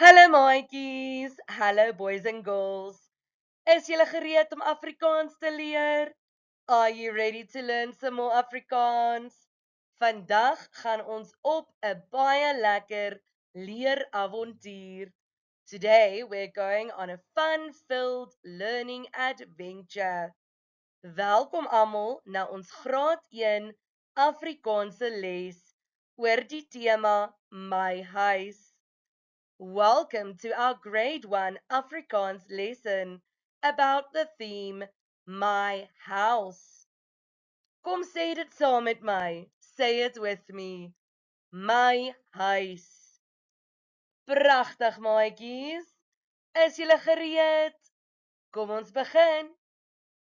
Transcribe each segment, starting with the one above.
Hallo maatjies, hallo boys and girls. Is julle gereed om Afrikaans te leer? Are you ready to learn some more Afrikaans? Vandag gaan ons op 'n baie lekker leeravontuur. Today we're going on a fun-filled learning adventure. Welkom almal na ons graad 1 Afrikaanse les oor die tema My Huis. Welcome to our grade 1 Afrikaans lesson about the theme My House. Kom sê dit saam met my. Say it with me. My huis. Pragtig maatjies. Is julle gereed? Kom ons begin.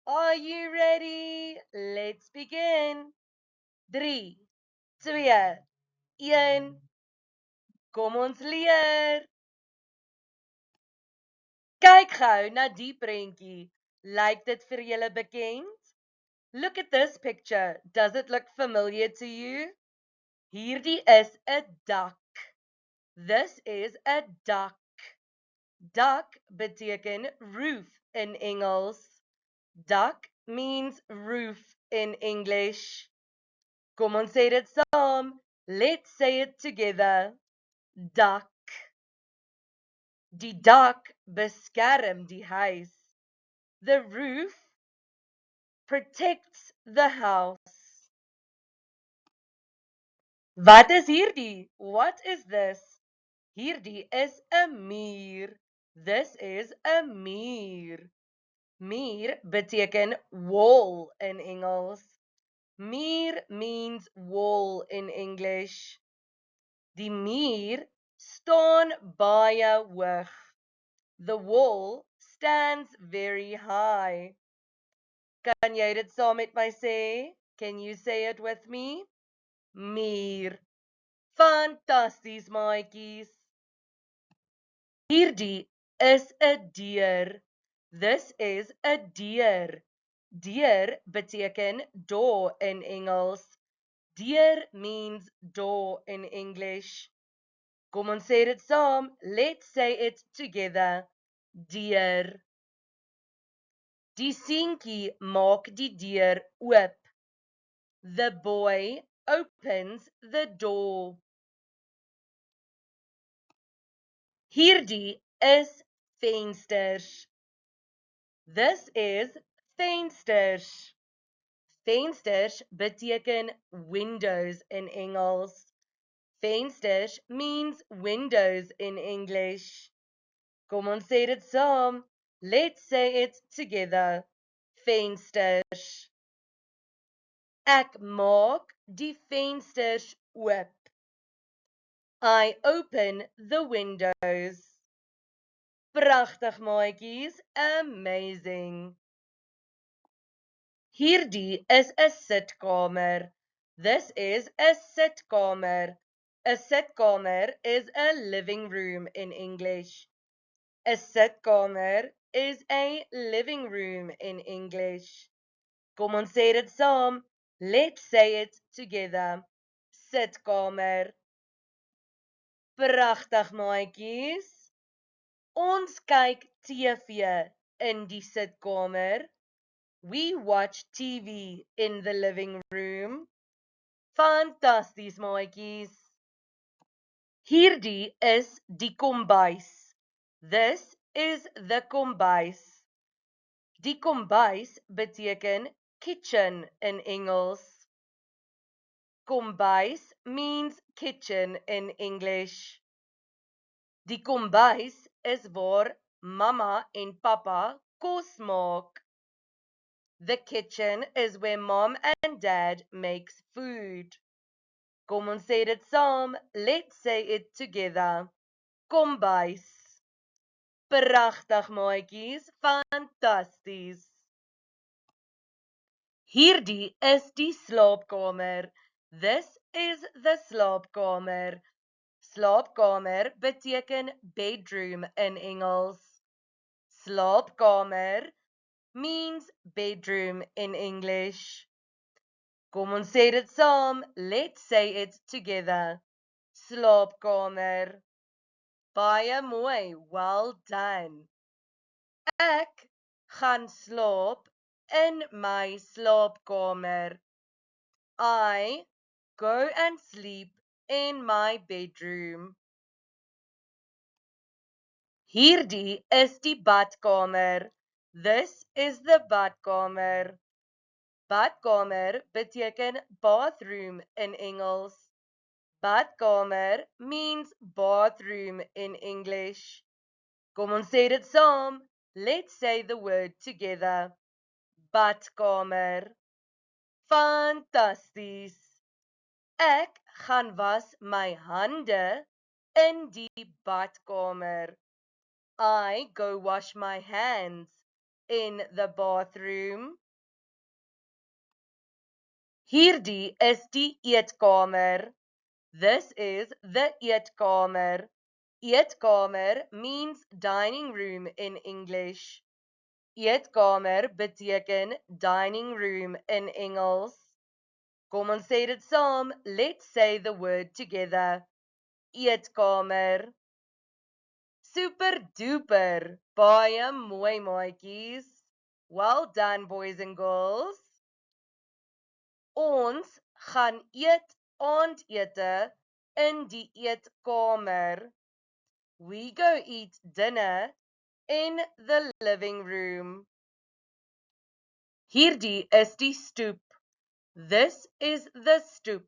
Are you ready? Let's begin. 3, 2, 1. Kom ons leer. Kyk gou na die prentjie. Lyk dit vir julle bekend? Look at this picture. Does it look familiar to you? Hierdie is 'n dak. This is a duck. Duck beteken roof in Engels. Duck means roof in English. Kom ons sê dit saam. Let's say it together. Duck. Die dak beskerm die huis. The roof protects the house. Wat is hierdie? What is this? Hierdie is 'n muur. This is a muur. Muur beteken wall in Engels. Muur means wall in English. Die muur staan baie hoog. The wall stands very high. Kan jy dit saam met my sê? Can you say it with me? Muur. Fantasties maatjies. Hierdie is 'n deur. This is a deur. Deur beteken door in Engels. Deur means door in English. Kom ons sê dit saam. Let's say it together. Deur. Die seentjie maak die deur oop. The boy opens the door. Hierdie is vensters. This is vensters. Vensters beteken windows in Engels. Vensters means windows in English. Kom ons sê dit saam. Let's say it together. Vensters. Ek maak die vensters oop. I open the windows. Pragtig maatjies, amazing. Hierdie is 'n sitkamer. This is a sitkamer. A sitkamer is a living room in English. A sitkamer is a living room in English. Kom ons sê dit saam. Let's say it together. Sitkamer. Pragtig maatjies. Ons kyk TV in die sitkamer. We watch TV in the living room. Fantasties maatjies. Hierdie is die kombuis. This is the kombuis. Die kombuis beteken kitchen in Engels. Kombuis means kitchen in English. Die kombuis is waar mamma en papa kos maak. The kitchen is where mom and dad makes food. Kom ons sê dit saam. Let's say it together. Kombuis. Pragtig maatjies, fantasties. Hierdie is die slaapkamer. This is the slaapkamer. Slaapkamer beteken bedroom in Engels. Slaapkamer means bedroom in English. Kom ons sê dit saam. Let's say it together. Slaapkamer. Baie mooi, well done. Ek gaan slaap in my slaapkamer. I go and sleep in my bedroom. Hierdie is die badkamer. This is the badkamer. Badkamer beteken bathroom in Engels. Badkamer means bathroom in English. Kom ons sê dit saam. Let's say the word together. Badkamer. Fantasties. Ek gaan was my hande in die badkamer. I go wash my hands in the bathroom. Hierdie is die eetkamer. This is the eetkamer. Eetkamer means dining room in English. Eetkamer beteken dining room in Engels. Kom ons sê dit saam. Let's say the word together. Eetkamer. Super duper. Baie mooi maatjies. Well done, boys and girls. Ons gaan aandete in die eetkamer. We go eat dinner in the living room. Hierdie is die stoep. This is the stoep.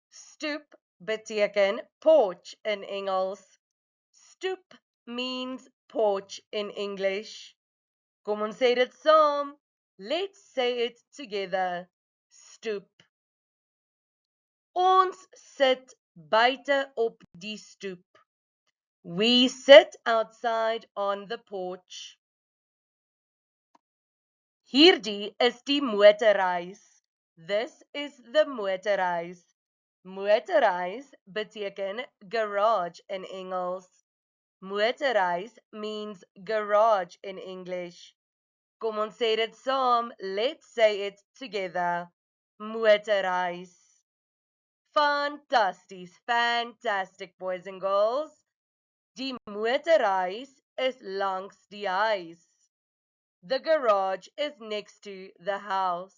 Stoep beteken porch in Engels. Stoep means porch in English. Kom ons sê dit saam. Let's say it together. Stoep. Ons sit buite op die stoep. We sit outside on the porch. Hierdie is die motorhuis. This is the motorhuis. Motorhuis beteken garage in Engels. Motorhuis means garage in English. Kom ons sê dit saam. Let's say it together. Motorhuis. Fantastic, boys and girls. Die motorhuis is langs die huis. The garage is next to the house.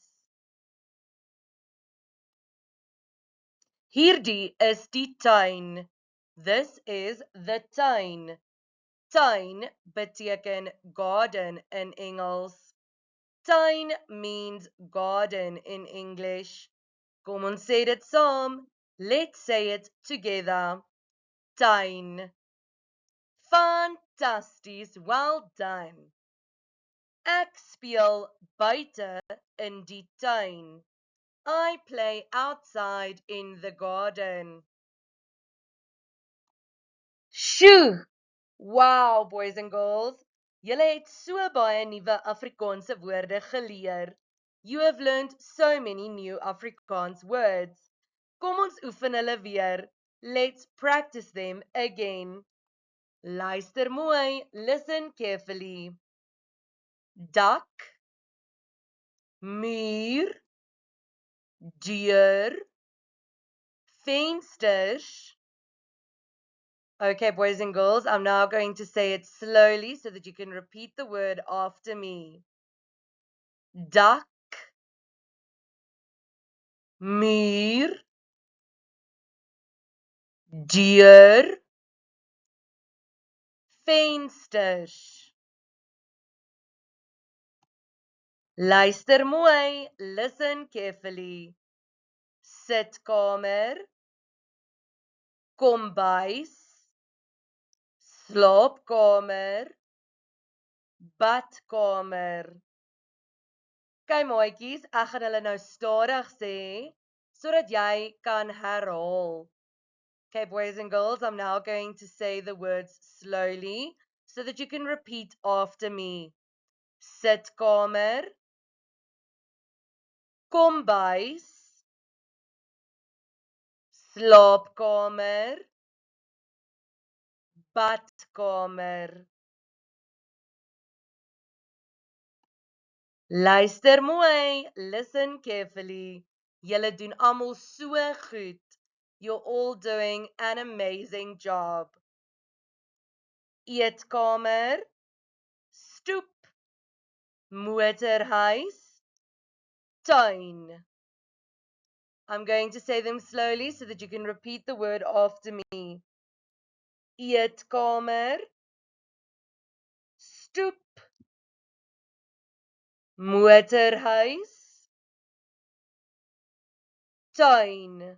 Hierdie is die tuin. This is the tuin. Tuin beteken garden in Engels. Tuin means garden in English. Kom ons sê dit saam. Let's say it together. Tuin. Fantasties, well done. Ek speel buite in die tuin. I play outside in the garden. Shoo! Wow, boys and girls. Julle het so baie nuwe Afrikaanse woorde geleer. You have learned so many new Afrikaans words. Kom ons oefen hulle weer. Let's practice them again. Luister mooi, listen carefully. Dak, muur, deur, vensters. Okay, boys and girls, I'm now going to say it slowly so that you can repeat the word after me. Dak, muur, deur, vensters. Luister mooi, listen carefully. Sitkamer, kombuis, slaapkamer, badkamer. Kyk maatjies, ek gaan hulle nou stadig sê sodat jy kan herhaal. Okay, boys and girls, I'm now going to say the words slowly so that you can repeat after me. Sitkamer, kombuis, slaapkamer, badkamer. Luister mooi, listen carefully. Julle doen almal so goed. You're all doing an amazing job. eetkamer, stoep, motorhuis, tuin. I'm going to say them slowly so that you can repeat the word after me. Eetkamer, stoep, motorhuis, tuin.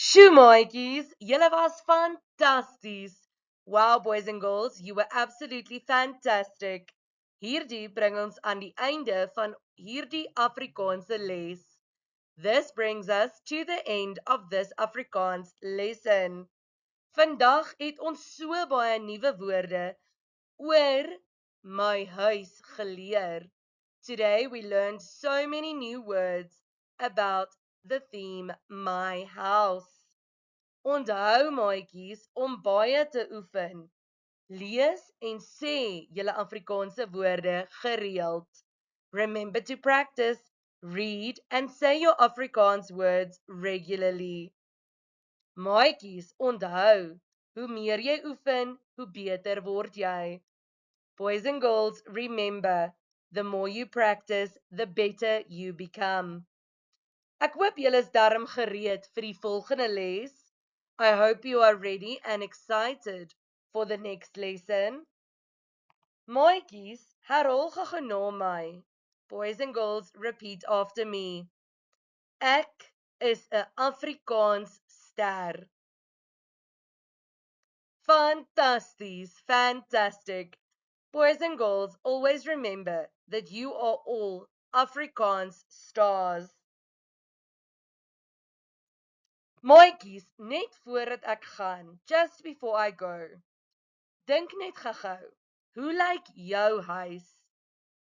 Sjoe maatjies, julle was fantasties. Wow boys and girls, you were absolutely fantastic. Hierdie bring ons aan die einde van hierdie Afrikaanse les. This brings us to the end of this Afrikaans lesson. Vandag het ons so baie nuwe woorde oor my huis geleer. Today we learned so many new words about the theme my house. Onthou maatjies om baie te oefen. Lees en sê julle Afrikaanse woorde gereeld. Remember to practice, read and say your Afrikaans words regularly. Maatjies, onthou, hoe meer jy oefen, hoe beter word jy. Boys and girls, remember, the more you practice, the better you become. Ek hoop julle is darm gereed vir die volgende les. I hope you are ready and excited for the next lesson. Maatjies, herhaal gou na my. Boys and girls, repeat after me. Ek is 'n Afrikaans ster. Fantasties, fantastic. Boys and girls, always remember that you are all Afrikaans stars. Maatjies, net voordat ek gaan, just before I go, dink net gou-gou, hoe lyk jou huis?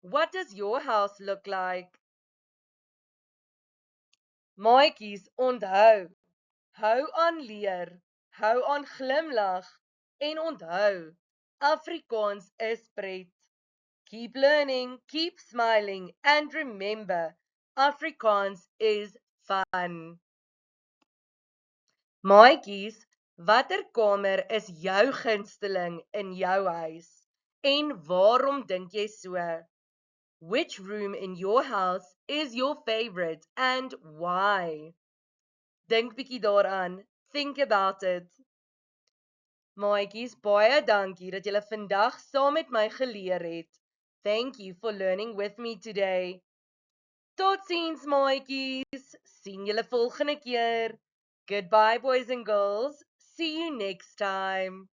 What does your house look like? Maatjies, onthou, hou aan leer, hou aan glimlag, en onthou, Afrikaans is pret. Keep learning, keep smiling, and remember, Afrikaans is fun. Maatjies, watter kamer is jou gunsteling in jou huis? En waarom dink jy so? Which room in your house is your favorite and why? Dink bietjie daaraan. Think about it. Maatjies, baie dankie dat julle vandag saam met my geleer het. Thank you for learning with me today. Totsiens maatjies. Sien julle volgende keer. Goodbye boys and girls. See you next time.